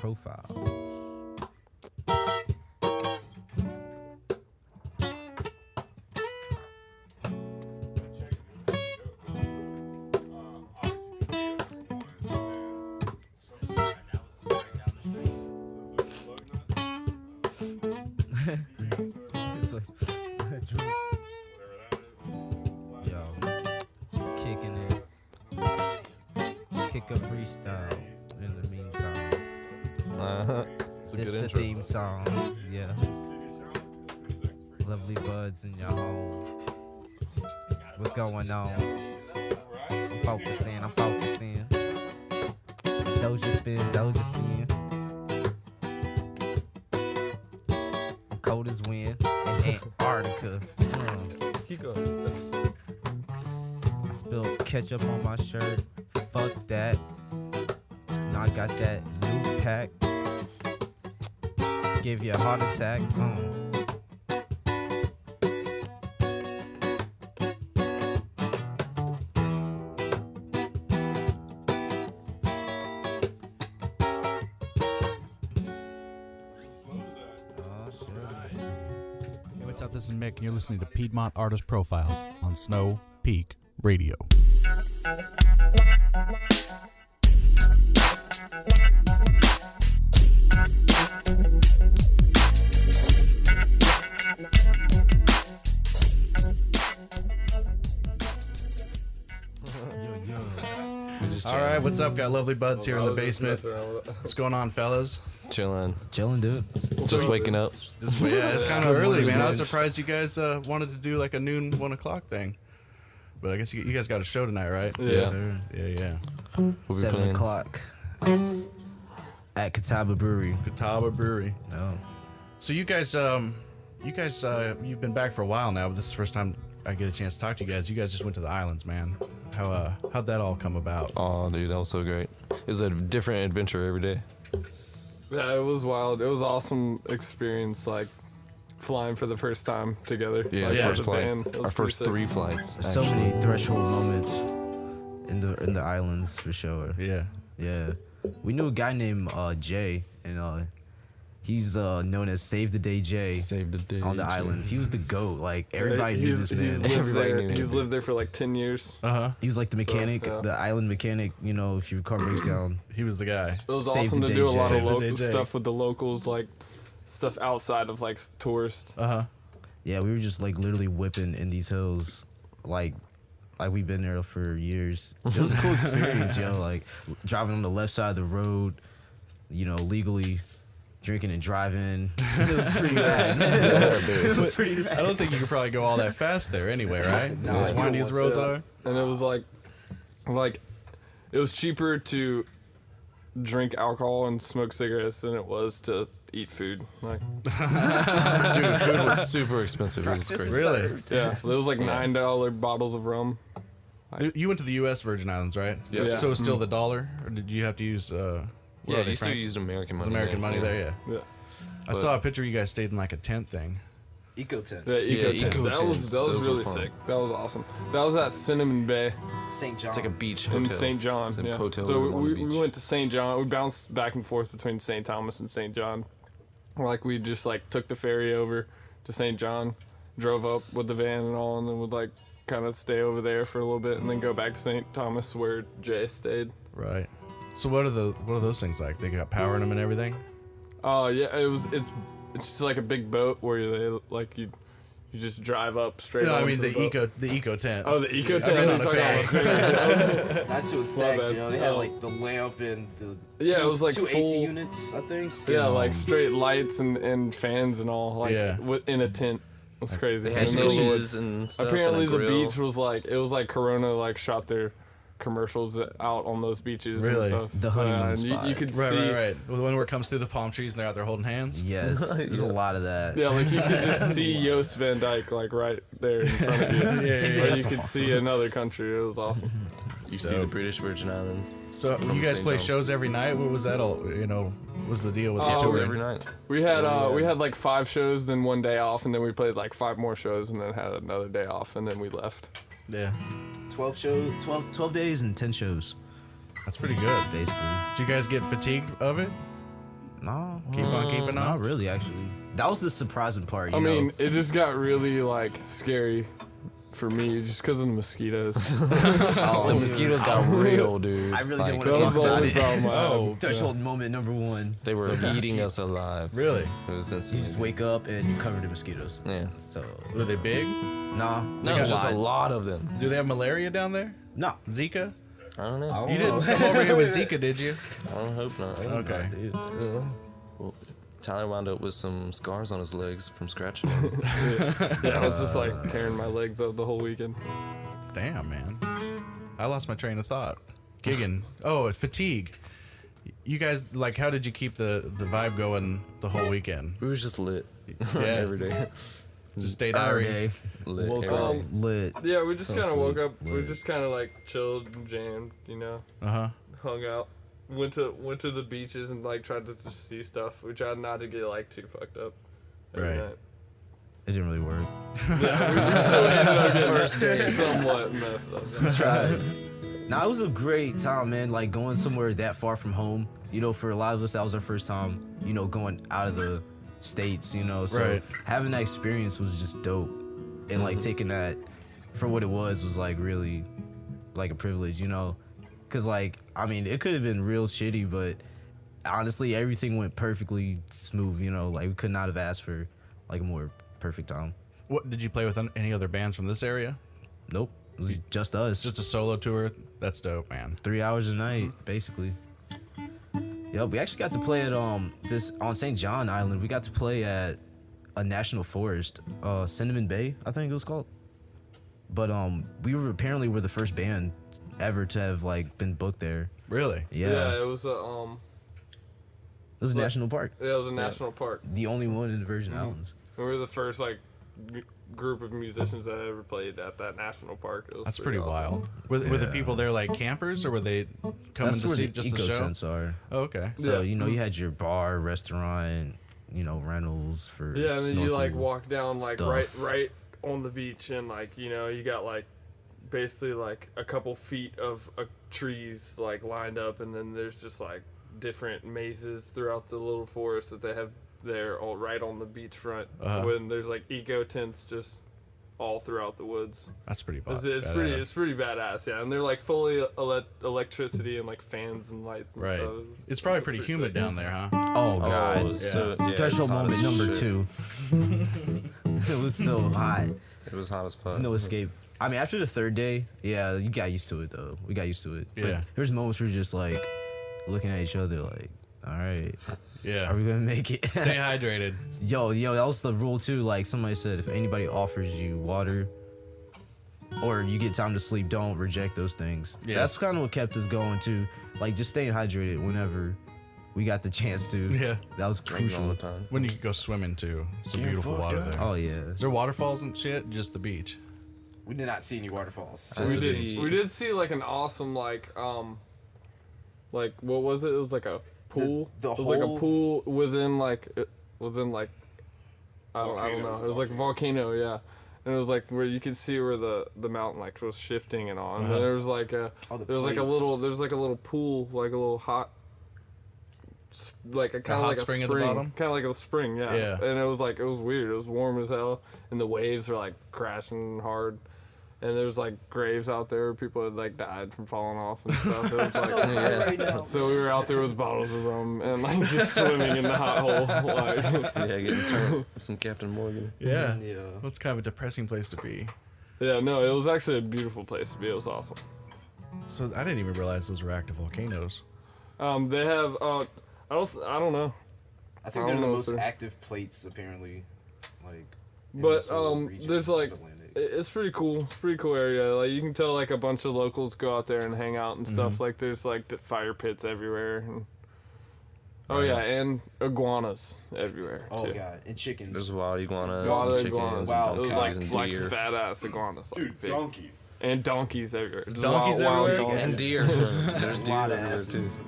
Profiles. It's like, yo, kicking it. Kick a freestyle in the meantime. It's a This good the intro. theme song. Yeah. Lovely Budz in your home. What's going on? I'm focusing. Doja spin. I'm cold as wind in Antarctica. Keep going. I spilled ketchup on my shirt. Fuck that. Now I got that new pack. Give you a heart attack. Hey, what's up? This is Mick, and you're listening to Piedmont Artist Profiles on Snow Peak Radio. All right, what's up? Got Lovely Budz here in the basement. What's going on, fellas? Chilling. Dude. Just waking up. Yeah, it's kind of early, man. I was surprised you guys wanted to do like a noon, 1 o'clock thing. But I guess you guys got a show tonight, right? Yeah. Sir. Yeah. We'll be 7 playing. o'clock at Catawba Brewery. Catawba Brewery. Oh. So you guys, you've been back for a while now, but this is the first time I get a chance to talk to you guys. You guys just went to the islands, man. How'd that all come about? Oh, dude, that was so great. It was a different adventure every day. Yeah, it was wild. It was awesome experience, like flying for the first time together. Yeah, like, first as a flight. band. It was Our pretty first sick. 3 flights. So actually. many threshold moments in the islands for sure. Yeah. Yeah. We knew a guy named Jay, and he's known as Save the Day Jay Saved the day. on the Jay. islands. He was the GOAT. Like everybody knew He's this man. lived Everybody there. knew He's him. lived there for like 10 years. He was like the mechanic, yeah. the island mechanic. You know, if your car breaks down. He was the guy. It was Save awesome the to day, do a Jay. lot Save of the local day, Jay. stuff with the locals, like stuff outside of like tourists. Yeah, we were just like literally whipping in these hills, like we've been there for years. It was a cool experience, yo. Like driving on the left side of the road, you know, legally drinking and driving. It was pretty bad. It was pretty bad. I don't think you could probably go all that fast there anyway, right? No, as you windy don't as the want roads to. are. And it was like it was cheaper to drink alcohol and smoke cigarettes than it was to eat food. Like, Dude, food was super expensive. It was Breakfast crazy. is Really? served. yeah, it was like $9 bottles of rum. You went to the U.S. Virgin Islands, right? Yes. Yeah. So it's still the dollar, or did you have to use? What are Yeah, they, you still francs? used American It was money. American money there, yeah. Yeah. I saw a picture. You guys stayed in like a tent thing. Eco tent. Yeah, eco tent. eco That was tents. that was Those were really fun. sick. That was awesome. That was at Cinnamon Bay St. John. It's like a beach in hotel. St. John. It's a Yeah. hotel So on the we beach. went to St. John. We bounced back and forth between St. Thomas and St. John. Like we just like took the ferry over to St. John, drove up with the van and all, and then would like kind of stay over there for a little bit and then go back to St. Thomas where Jay stayed. Right. So what are those things like? They got power in them and everything. Oh yeah, it's just like a big boat where they like you just drive up straight. No, I onto mean the boat. eco tent. Oh, the eco I've tent. been on It's a like- ferry. That shit was My stacked, bad. you know. They had like the lamp and the Yeah, it was like two full- AC units, I think. Yeah, And, like straight lights and fans and all, like Yeah. In a tent. It was crazy. They had And then dishes and stuff. apparently and a the grill. beach was like Corona like shot their commercials out on those beaches Really? and stuff. The honeymoon and you spot. could Right, see. right. Well, the one where it comes through the palm trees and they're out there holding hands. Yes, there's a lot of that. Yeah, like you could just see Joost Van Dyke like right there in front of you. Yeah. Or you could see another country. It was awesome. You see the British Virgin Islands. So From you guys St. play John. shows every night. What was that all? You know, what was the deal with Oh, the Tours touring? every night. We had like 5 shows, then 1 day off, and then we played like 5 more shows, and then had another day off, and then we left. Yeah, 12 shows, 12 days and 10 shows, that's pretty good. basically. Did you guys get fatigued of it? No, Keep on keeping not on. really. Actually, that was the surprising part. You I know? mean, it just got really like scary for me just because of the mosquitoes. The mosquitoes got real, dude. I really Like, didn't want That to was talk the about only it. problem I had. Oh, Threshold moment number one. They were eating us alive. Really? It was You insane. just wake up and you're covered in mosquitoes. Yeah. So Were they big? nah, No, there's just a lot of them. Do they have malaria down there? No, Zika? I don't know. You didn't come over here with Zika, did you? I don't hope not. Okay. Well, Tyler wound up with some scars on his legs from scratching them. Yeah, I was just like tearing my legs out the whole weekend. Damn, man. I lost my train of thought. Gigging. Oh, fatigue. You guys, like, how did you keep the vibe going the whole weekend? We was just lit. Yeah. Every day. Just stayed every irie. day Lit. woke every up day. lit. Yeah, we just kind of woke Asleep, up. We lit. just kind of like chilled and jammed, you know, Uh-huh. hung out. Went to the beaches and like tried to just see stuff. We tried not to get like too fucked up. every Right. night. It didn't really work. Yeah, we just still ended up getting first day somewhat messed up. Tried. Nah, it was a great time, man. Like going somewhere that far from home. You know, for a lot of us, that was our first time. You know, going out of the states. You know, so Right. having that experience was just dope, and like taking that for what it was like really like a privilege. You know, because like I mean, it could have been real shitty, but honestly, everything went perfectly smooth. You know, like we could not have asked for like a more perfect time. What did you play with any other bands from this area? Nope, it was just us. Just a solo tour? That's dope, man. 3 hours a night, basically. Yep, we actually got to play at this on St. John Island. We got to play at a national forest, Cinnamon Bay, I think it was called. But we were apparently the first band ever to have like been booked there. Really? Yeah, it was a it was a national park, it was a national park. the only one in the Virgin Islands. We were the first like group of musicians that ever played at that national park. It was That's pretty awesome. wild. Were the people there like campers, or were they coming That's to where see the just the eco show? tents are. Oh, okay. So Yeah. you know, you had your bar, restaurant, you know, rentals for Yeah, and then you like snorkel walk down like stuff. right on the beach, and like you know you got like basically like a couple feet of trees like lined up, and then there's just like different mazes throughout the little forest that they have there, all right on the beachfront. Uh-huh. When there's like eco tents just all throughout the woods. That's pretty It's, badass. it's pretty badass, yeah. And they're like fully electricity and like fans and lights and Right. stuff. It's probably pretty humid sick. down there, huh? Oh god. Oh, so, yeah, Threshold it's hot moment as number shit. 2. It was so hot. It was hot as fuck. There's no escape. I mean, after the third day, yeah, you got used to it though. We got used to it. Yeah. But there's moments where you're just like looking at each other like, all right, Yeah. are we gonna make it? Stay hydrated. yo, that was the rule too. Like somebody said, if anybody offers you water or you get time to sleep, don't reject those things. Yeah. That's kind of what kept us going too. Like just staying hydrated whenever we got the chance to. Yeah. That was Drinking all crucial. the time. When you could go swimming too. Some beautiful water there. Oh yeah. Is there waterfalls and shit? Just the beach. We did not see any waterfalls. Just We to did. see- We did see like an awesome like what was it? It was like a pool. The it was like a whole- pool within like I don't know. It was like a volcano, yeah. And it was like where you could see where the mountain like was shifting and all. And then there was like All the there was like a plates. little pool, like a little hot like a kind of hot like a spring spring, at the bottom? kind of like a spring, yeah. Yeah. And it was weird. It was warm as hell, and the waves were like crashing hard. And there's like graves out there where people had like died from falling off and stuff. It was like, so we were out there with bottles of rum and like just swimming in the hot hole. Like, Yeah, getting turned with some Captain Morgan. Yeah. Yeah. Well, it's kind of a depressing place to be. yeah, no, it was actually a beautiful place to be. It was awesome. So I didn't even realize those were active volcanoes. They have I don't know, I think I they're don't the know if most they're- active plates apparently. Like. in but this whole region there's of like Atlantic. it's pretty cool. It's a pretty cool area. Like you can tell like a bunch of locals go out there and hang out and stuff. Like there's like the fire pits everywhere. And, oh Right. yeah, and iguanas everywhere Oh too. god, and chickens. There's wild iguanas, Wild and chickens, iguanas. Wow, It was cows like and deer. fat ass iguanas, like big. donkeys. And donkeys everywhere. Just donkeys wild everywhere? and deer. There's A deer lot of everywhere too. asses.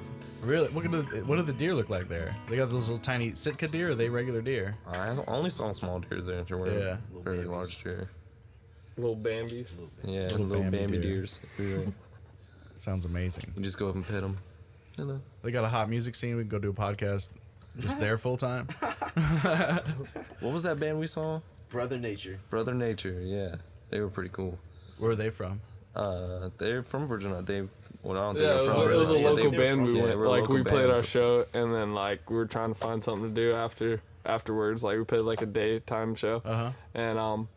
Really? What do the deer look like there? They got those little tiny Sitka deer, or are they regular deer? I only saw small deer there. There weren't Yeah. very Little large deer. Little Bambis. Yeah, Little little Bambi Bambi deer. deers. everywhere. Sounds amazing. You just go up and pet them. Hello. They got a hot music scene. We can go do a podcast Just there full time. What was that band we saw? Brother Nature. Brother Nature. Yeah, they were pretty cool. Where are they from? They're from Virginia. Well, I don't think Yeah, they're it from was a Virginia. local They- band we yeah, went. we're a Like local we played band. our show, and then like we were trying to find something to do afterwards. Like we played like a daytime show, and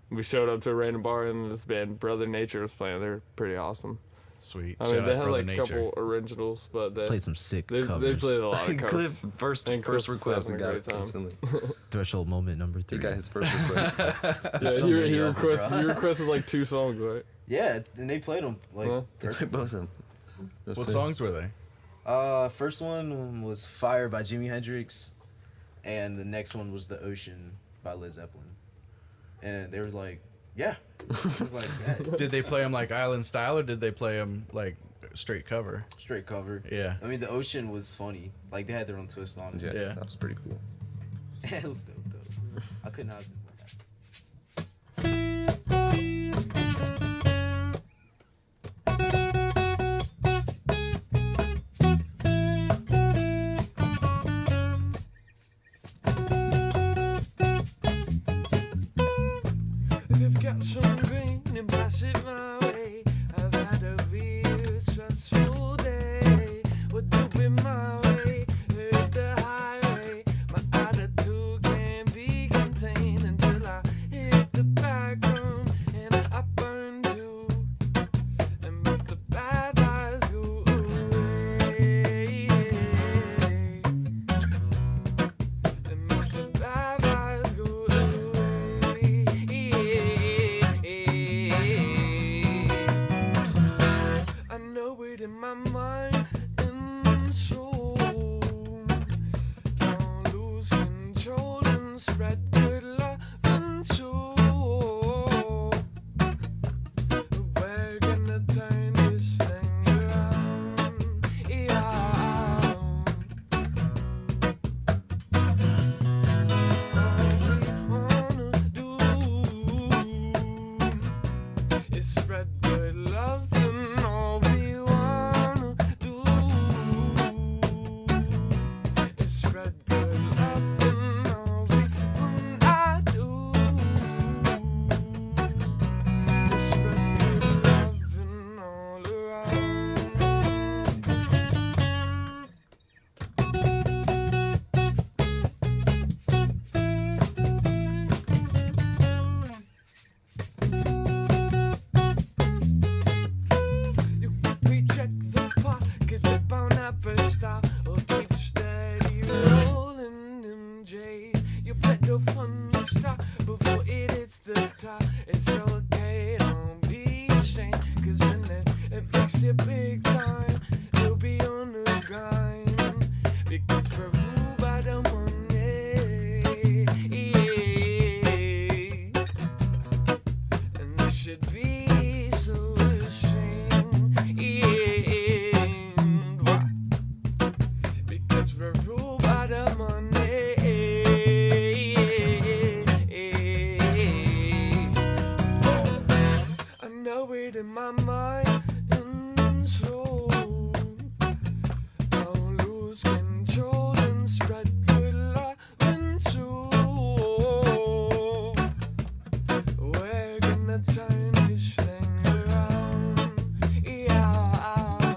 we showed up to a random bar, and this band Brother Nature was playing. They're pretty awesome. Sweet. I mean, Shout they out had Brother like a Nature. couple originals, but Played some sick they covers. played a lot of covers. Cliff first And Cliff was request and having a got it great time. instantly. Threshold moment number 3. He got his first request. Yeah, So he many of 'em, bro. requested like 2 songs, right? Yeah, and they played them like. Huh? They played both of them. What songs were they? First one was Fire by Jimi Hendrix, and the next one was The Ocean by Led Zeppelin. And they were like, yeah. It was like that. Did they play them like island style, or did they play them like straight cover? Straight cover. Yeah. I mean, The Ocean was funny. Like, they had their own twist on it. Yeah, Yeah. that was pretty cool. It was dope, though. I couldn't have it. If got some green and pass it my way. I've had a real stressful day. What do it my way? Hit the highway. My attitude can't be contained until I hit the back room and I burn too. And miss the bad vibes go away. And miss the bad vibes go away. I know it in my mind and soul. Don't lose control and spread good love and soul. We're gonna turn this thing around. Yeah. All we wanna do is spread good love, and all we wanna do is spread good love, and all we wanna do is spread good love and all around. You recheck the pot, 'cause it won't ever stop. Or keep steady rolling them J's. You bet the fun will stop before it hits the top. It's okay, don't be ashamed, 'cause when it makes it big time, you'll be on the grind. Because we're ruled by the money. And this should be so ashamed. Why? Because we're ruled by the money. I know it in my mind and soul. Don't lose control and spread good love and soul. We're gonna turn this thing around. Yeah.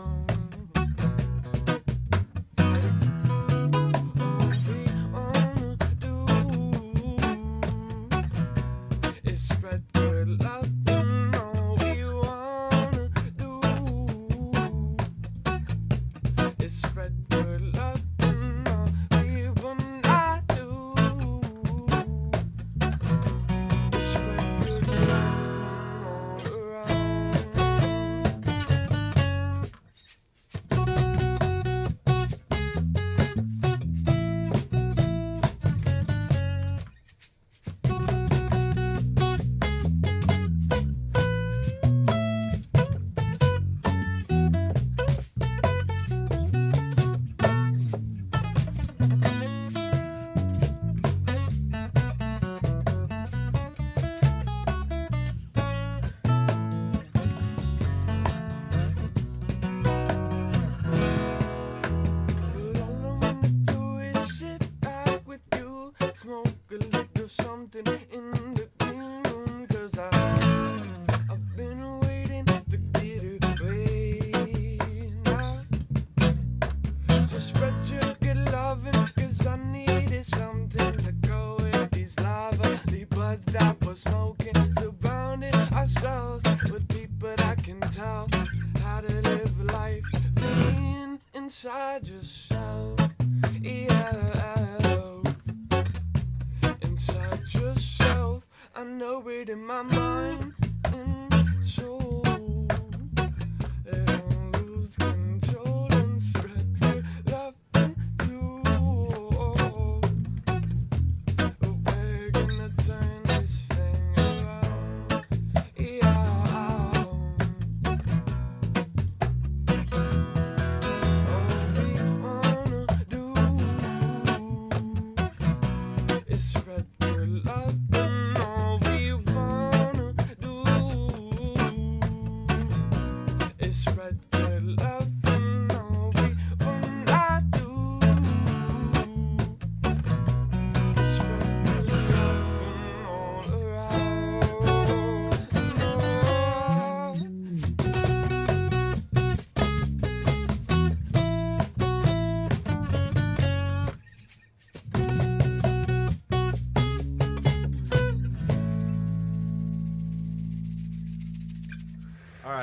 All we wanna do is spread good love, and all we wanna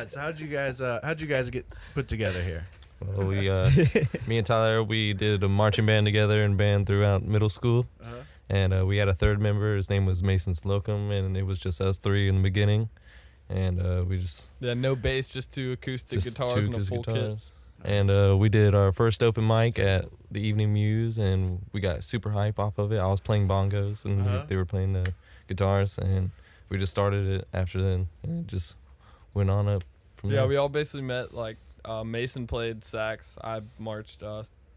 right, so how'd you guys get put together here? Well, we, me and Tyler, we did a marching band together and band throughout middle school. Uh-huh. And we had a third member. His name was Mason Slocum, and it was just us three in the beginning. And we just no bass, just two acoustic just guitars two and a acoustic full guitars. And we did our first open mic at the Evening Muse, and we got super hype off of it. I was playing bongos, and they were playing the guitars, and we just started it after then, and it just went on up from there. Yeah, we all basically met, like, Mason played sax, I marched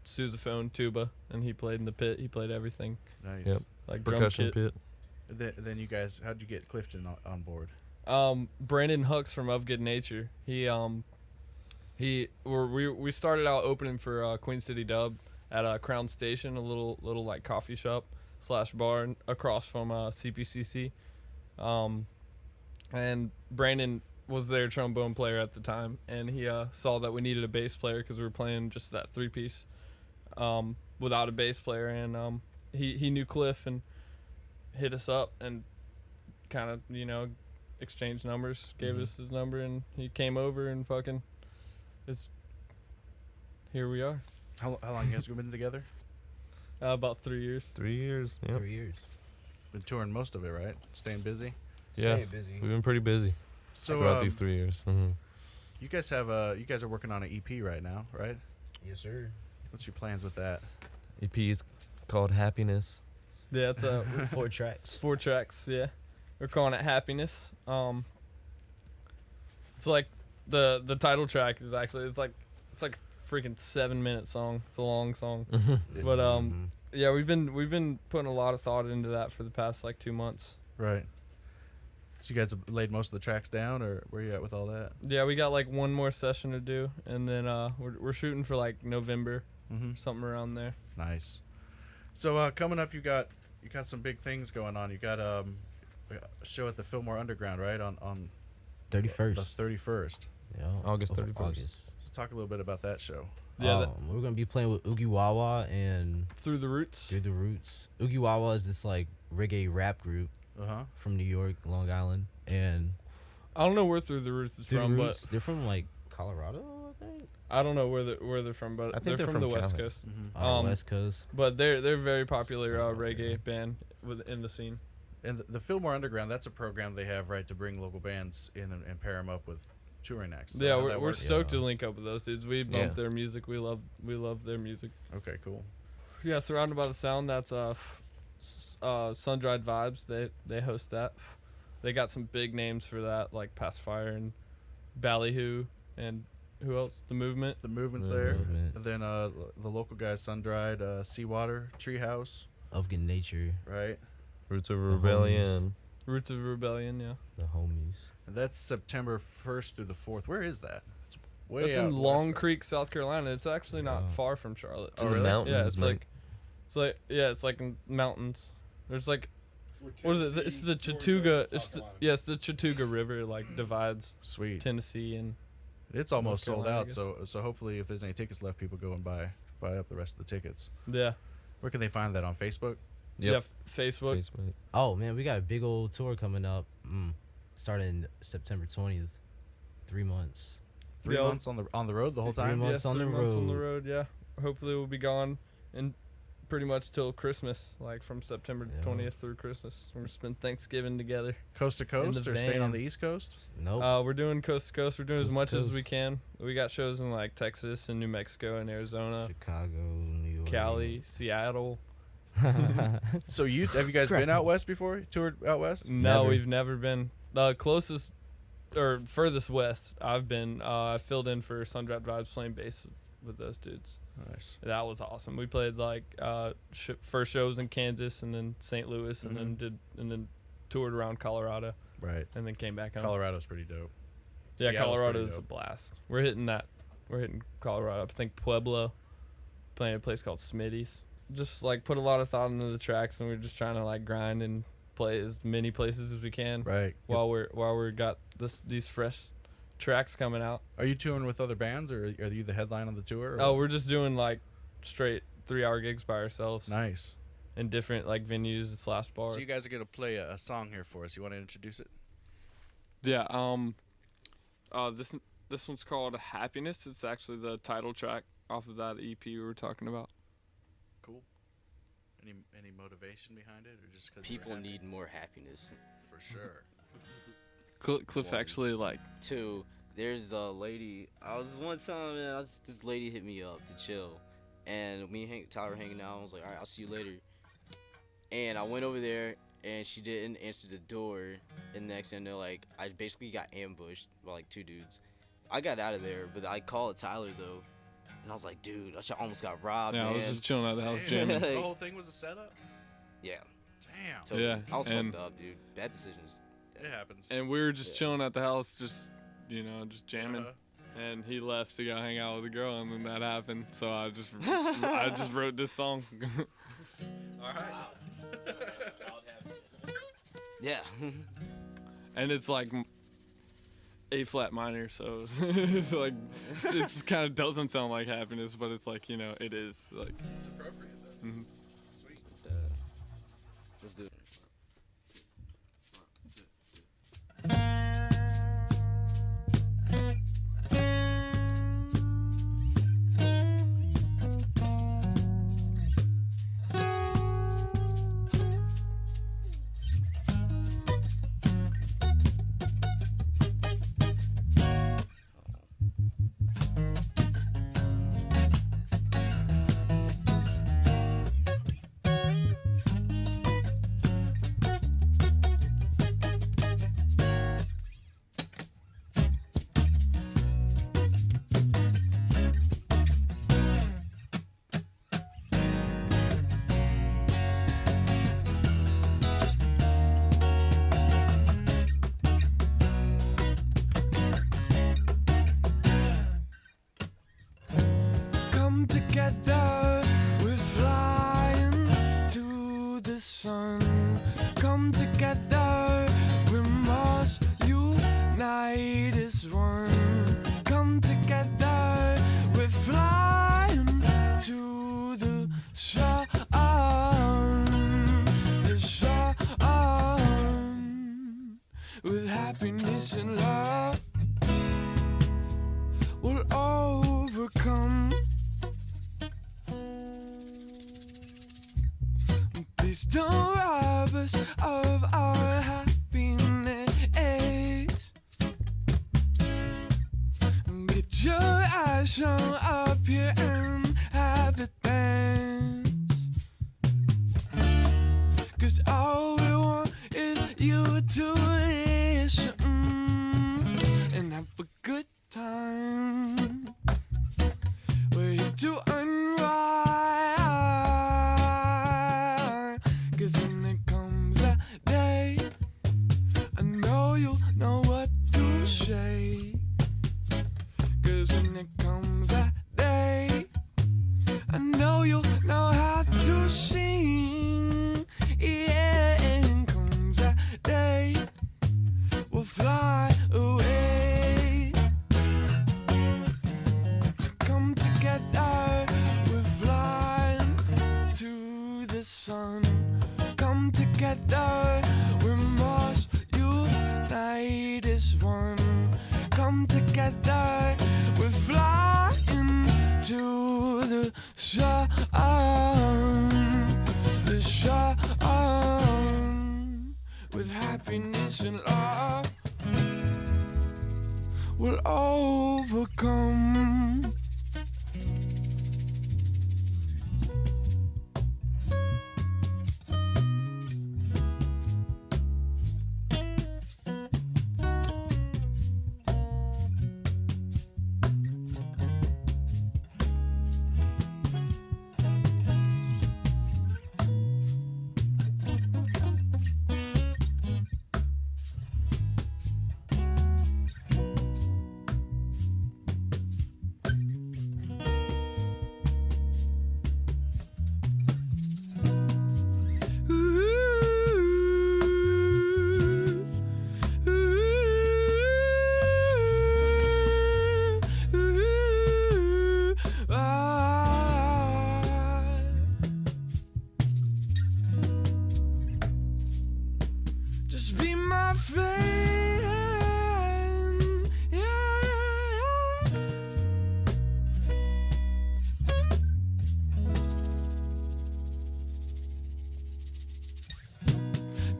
sousaphone, tuba, and he played in the pit. He played everything. Nice. Yep. Like Percussion drum pit. Then you guys, how'd you get Clifton on board? Brandon Hooks from Of Good Nature. We started out opening for Queen City Dub at Crown Station, a little like coffee shop / bar across from CPCC. And Brandon was their trombone player at the time, and he saw that we needed a bass player because we were playing just that 3-piece without a bass player, and he knew Cliff and hit us up and kind of exchanged numbers, gave us his number, and he came over and fucking here we are. How long you guys been together? About 3 years. 3 years. Yep. 3 years. Been touring most of it, right? Staying busy. Yeah. Stay busy. We've been pretty busy So throughout these 3 years. Mm-hmm. you guys are working on an EP right now, right? Yes, sir. What's your plans with that? EP is called Happiness. Yeah, it's 4 tracks. 4 tracks. Yeah, we're calling it Happiness. It's like the title track is actually it's like a freaking 7-minute song. It's a long song, but yeah, we've been putting a lot of thought into that for the past like 2 months. Right. So you guys have laid most of the tracks down, or where you at with all that? Yeah, we got like one more session to do, and then we're shooting for like November, something around there. Nice. So coming up, you got some big things going on. You got a show at the Fillmore Underground, right? On 31st. the 31st. Yeah, August of 31st. August. So talk a little bit about that show. Yeah, We're gonna be playing with Oogie Wawa and Through the Roots. Through the Roots. Oogie Wawa is this like reggae rap group Uh-huh. from New York, Long Island, and I don't know where Through the Roots is Through from, the Roots, but they're from like Colorado, I think. I don't know where they're from, but I think they're from the West Cali. Coast. West Coast. But they're very popular Somewhere reggae there. band within the scene. And the Fillmore Underground, that's a program they have, right, to bring local bands in and pair them up with touring acts. Is that Yeah, how we're that works? stoked to link up with those dudes. We bump Yeah. their music. We love their music. Okay, cool. Yeah, Surrounded by the Sound. That's Sun Dried Vibes. They host that. They got some big names for that, like Pacifier and Ballyhoo, and who else? The Movement. The Movement's The there. Movement. And then the local guys, Sun-Dried, Seawater, Treehouse, Of Good Nature, right? Roots of The Rebellion. Roots of Rebellion. Yeah, the homies. And that's September 1st through the 4th. Where is that? It's way that's out in west. Long Creek, South Carolina. It's actually not Wow. far from Charlotte. It's in the mountains, Yeah, it's man. it's like in mountains. There's like what is it? It's the Chattooga. It's the Chattooga River like divides Sweet. Tennessee and It's almost North sold Carolina, I out, guess. so hopefully if there's any tickets left, people go and buy up the rest of the tickets. yeah. Where can they find that, on Facebook? Yeah, Yep. Facebook. Facebook. Oh man, we got a big old tour coming up. Starting September 20th. 3 months. 3 Yeah. months on the road the whole 3 time? months. Yeah, on 3 the months on the road. road. Yeah. Hopefully we'll be gone and pretty much till Christmas, like from September Yeah. 20th through Christmas. We're gonna spend Thanksgiving together. Coast to coast, the or staying on van. the East Coast? Nope. We're doing coast to coast. We're doing as Coast to much as coast. we can. We got shows in like Texas and New Mexico and Arizona, Chicago, New York. Cali, Seattle. So have you guys been out west before? Toured out west? No, Never. we've never been. The closest or furthest west I've been, I filled in for Sun-Dried Vibes playing bass with those dudes. Nice. That was awesome. We played like first shows in Kansas and then St. Louis and then toured around Colorado Right. and then came back home. Colorado's pretty dope. Yeah, Seattle's Colorado pretty is a dope. blast. We're hitting Colorado. I think Pueblo, playing a place called Smitty's. Just like put a lot of thought into the tracks, and we're just trying to like grind and play as many places as we can Right. while we're got these fresh tracks coming out. Are you touring with other bands, or are you the headline on the tour? or Oh, what? we're just doing like straight 3-hour gigs by ourselves Nice. in different like venues and slash bars. So you guys are gonna play a song here for us. You want to introduce it? Yeah, This one's called Happiness. It's actually the title track off of that EP we were talking about. Cool. Any motivation behind it, or just because People need more happiness. for sure? Cliff actually like. Two, there's a lady. I was one time, man. This lady hit me up to chill, and me and Tyler were hanging out. I was like, all right, I'll see you later. And I went over there, and she didn't answer the door. And next thing I know, like, I basically got ambushed by like 2 dudes. I got out of there, but I called Tyler though, and I was like, dude, I almost got robbed. Yeah, man. I was just chilling at the house Damn. jamming. The whole thing was a setup. Yeah. Damn. Totally. Yeah, I was and- fucked up, dude. Bad decisions. It happens. And we were just Yeah. chilling at the house, just jamming. Uh-huh. And he left to go hang out with a girl, and then that happened. So I just wrote this song. All right. Yeah. And it's like A flat minor, so like it's kind of doesn't sound like happiness, but it's like it is like. It's appropriate though. Mhm. Sweet. Let's do it. Come together, we're flying to the sun. Come together, we must unite as one. Come together, we're flying to the sun. The sun. With happiness and love, we'll overcome. Please don't rob us of our happiness. Get your eyes on up here and have a dance. 'Cause all we want is you to listen and have a good time. We're here to unwind. 'Cause when it comes that day, I know you'll know what to say. 'Cause when it comes that day, I know you'll know how to sing. Yeah, and comes that day, we'll fly away. Come together, we're flying to the sun. Come together, we must unite as one. Come together, we're flying to the sun. The sun. With happiness and love, we'll overcome.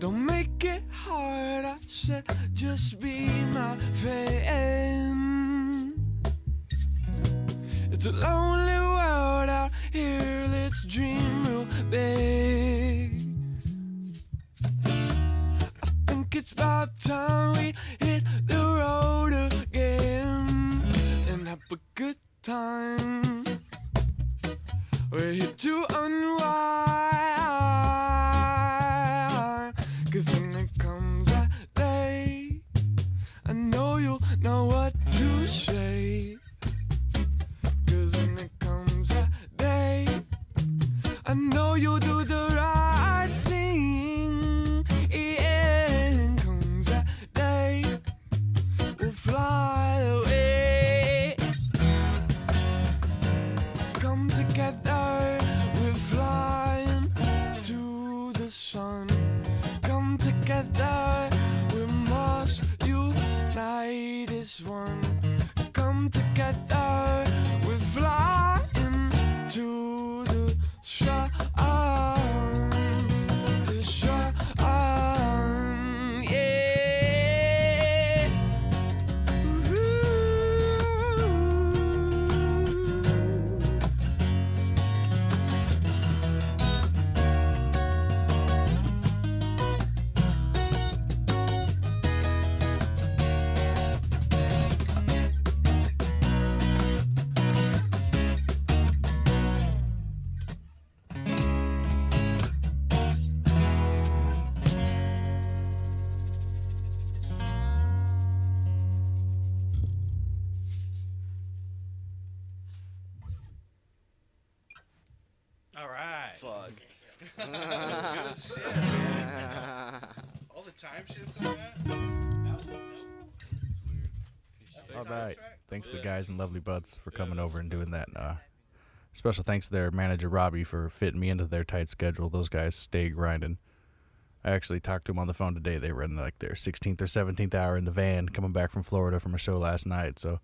Don't make it hard, I said, just be my friend. It's a lonely world out here, let's dream real big. I think it's about time we hit the road again and have a good time. We're here to unwind, 'cause when it comes that day, I know you'll know what to say. 'Cause when it comes that day, I know you'll do the right thing. And comes that day, we'll fly away. Come together, we're flying to the sun. Come together, we must unite as one. Come together, we're flying to the sun. The sun, yeah. Ooh. All right. Fuck. That was good shit, man. All the time shifts on that. All right. Thanks to the guys in Lovely Budz for coming over and doing that. Special thanks to their manager, Robbie, for fitting me into their tight schedule. Those guys stay grinding. I actually talked to them on the phone today. They were in like their 16th or 17th hour in the van coming back from Florida from a show last night. So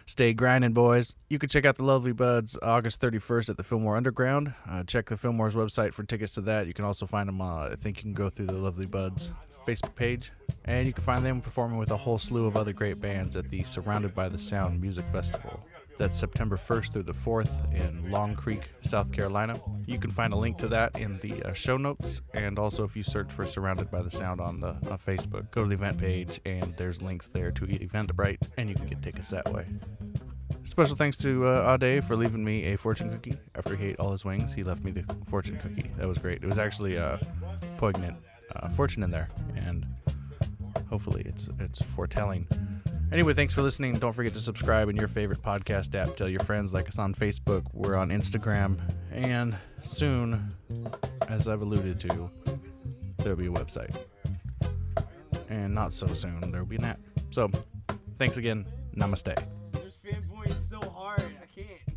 stay grinding, boys. You can check out the Lovely Budz August 31st at the Fillmore Underground. Check the Fillmore's website for tickets to that. You can also find them, I think you can go through the Lovely Budz Facebook page. And you can find them performing with a whole slew of other great bands at the Surrounded by the Sound Music Festival. That's September 1st through the 4th in Long Creek, South Carolina. You can find a link to that in the show notes, and also if you search for Surrounded by the Sound on the Facebook, go to the event page, and there's links there to Eventbrite, and you can get tickets that way. Special thanks to Ade for leaving me a fortune cookie. After he ate all his wings, he left me the fortune cookie. That was great. It was actually a poignant fortune in there, and hopefully it's foretelling. Anyway, thanks for listening. Don't forget to subscribe in your favorite podcast app. Tell your friends, like us on Facebook. We're on Instagram. And soon, as I've alluded to, there'll be a website. And not so soon, there'll be an app. So, thanks again. Namaste. There's fanboys so hard. I can't.